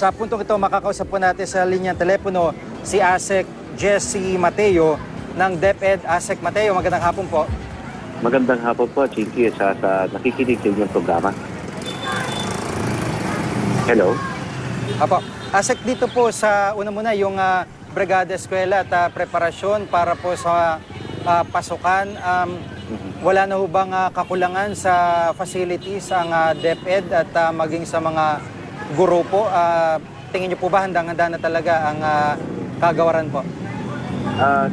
sa puntong ito, makakausap po natin sa linyang telepono si ASEC Jessie Mateo ng DepEd. ASEC Mateo, magandang hapon po. Magandang hapon po, Chinky, sa nakikinig sa inyong programa. Hello? Apo, ASEC, dito po sa una muna yung Brigada Eskwela at preparasyon para po sa pasukan. Wala na ho bang kakulangan sa facilities ang DepEd at maging sa mga guro po? Tingin niyo po ba handang-handa na talaga ang kagawaran po?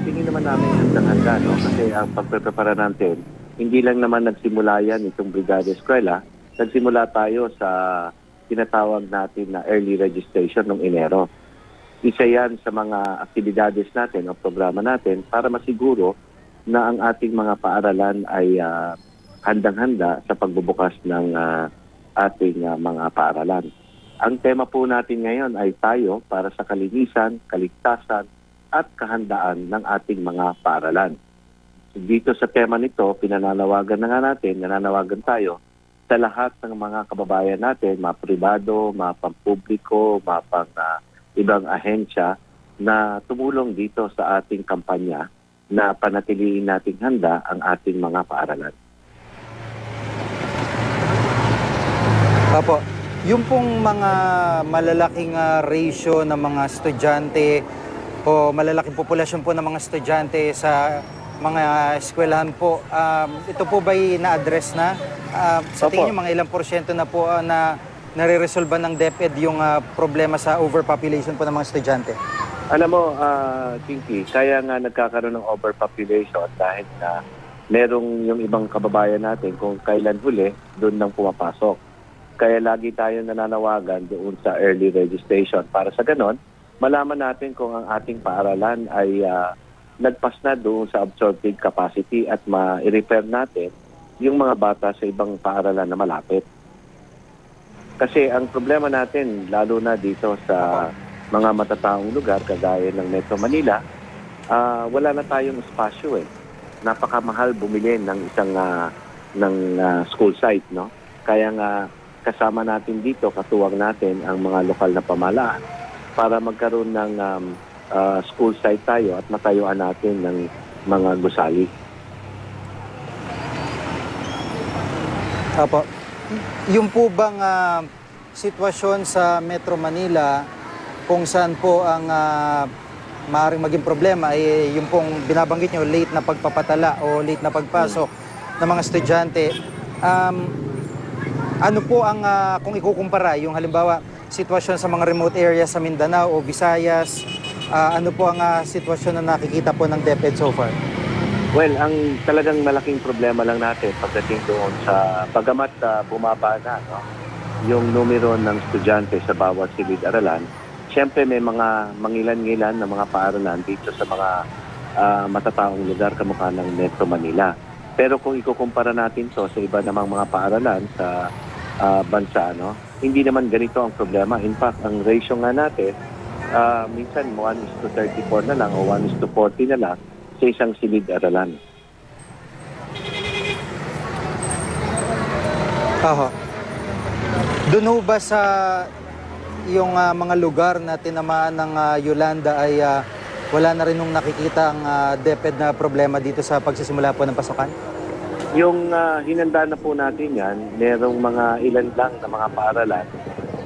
Tingin naman namin handang-handa, no? Kasi ang pagpreprepara natin, hindi lang naman nagsimula yan itong Brigada Eskwela. Nagsimula tayo sa tinatawag natin na early registration noong Enero. Isa yan sa mga aktibidades natin o programa natin para masiguro na ang ating mga paaralan ay handang-handa sa pagbubukas ng ating mga paaralan. Ang tema po natin ngayon ay tayo para sa kalinisan, kaligtasan at kahandaan ng ating mga paaralan. Dito sa tema nito, nananawagan tayo sa lahat ng mga kababayan natin, mga pribado, mga pampubliko, mga ibang ahensya na tumulong dito sa ating kampanya na panatiliin nating handa ang ating mga paaralan. Apo, yung pong mga malalaking ratio ng mga estudyante o malalaking populasyon po ng mga estudyante sa mga eskwelahan po, ito po ba'y na-address na? Sa tingin niyo, mga ilang porsyento na po na nare-resolve ng DepEd yung problema sa overpopulation po ng mga estudyante? Alam mo, Tinky, kaya nga nagkakaroon ng overpopulation dahil na merong yung ibang kababayan natin kung kailan huli, doon nang pumapasok. Kaya lagi tayo nananawagan doon sa early registration para sa ganon, malaman natin kung ang ating paaralan ay nagpas na doon sa absorptive capacity at ma-refer natin yung mga bata sa ibang paaralan na malapit. Kasi ang problema natin, lalo na dito sa mga matataong lugar, kagaya ng Metro Manila, wala na tayong espasyo eh. Napakamahal bumili ng isang school site, no? Kaya nga kasama natin dito, katuwang natin ang mga lokal na pamahalaan para magkaroon ng school site tayo at matayuan natin ng mga gusali. Apo, yung po bang sitwasyon sa Metro Manila kung saan po ang maaaring maging problema ay yung pong binabanggit nyo, late na pagpapatala o late na pagpasok ng mga estudyante. Ano po ang, kung ikukumpara, yung halimbawa, sitwasyon sa mga remote areas sa Mindanao o Visayas, ano po ang sitwasyon na nakikita po ng DepEd so far? Well, ang talagang malaking problema lang natin pagdating doon sa bagamat bumaba na, no, yung numero ng estudyante sa bawat silid-aralan. Siyempre may mga mangilan-ngilan na mga paaralan dito sa mga matataong lugar kamukha ng Metro Manila. Pero kung ikukumpara natin to sa iba namang mga paaralan sa bansa, no, hindi naman ganito ang problema. In fact, ang ratio nga natin, minsan 1:34 na lang o 1:40 na lang sa isang silid-aralan. Aha. Doon ho ba sa yung mga lugar na tinamaan ng Yolanda ay wala na rin nung nakikita ang DepEd na problema dito sa pagsisimula po ng pasukan? Yung hinanda na po natin yan, merong mga ilan lang na mga paaralan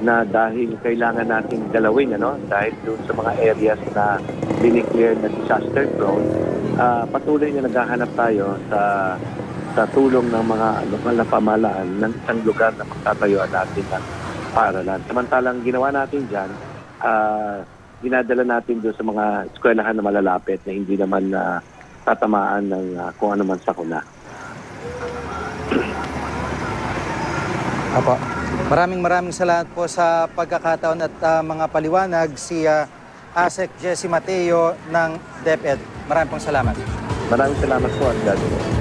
na dahil kailangan nating galawin, ano? Dahil doon sa mga areas na dineclare na disaster prone, patuloy na naghahanap tayo sa tulong ng mga lokal na pamahalaan ng isang lugar na magtatayuan natin ng paaralan. Samantalang ginawa natin dyan, dinadala natin doon sa mga eskwelahan na malalapit na hindi naman tatamaan ng kung ano man sakuna. Apo. Maraming salamat po sa pagkakataon at mga paliwanag si ASEC Jessie Mateo ng DepEd. Maraming pong salamat. Maraming salamat po, Andado.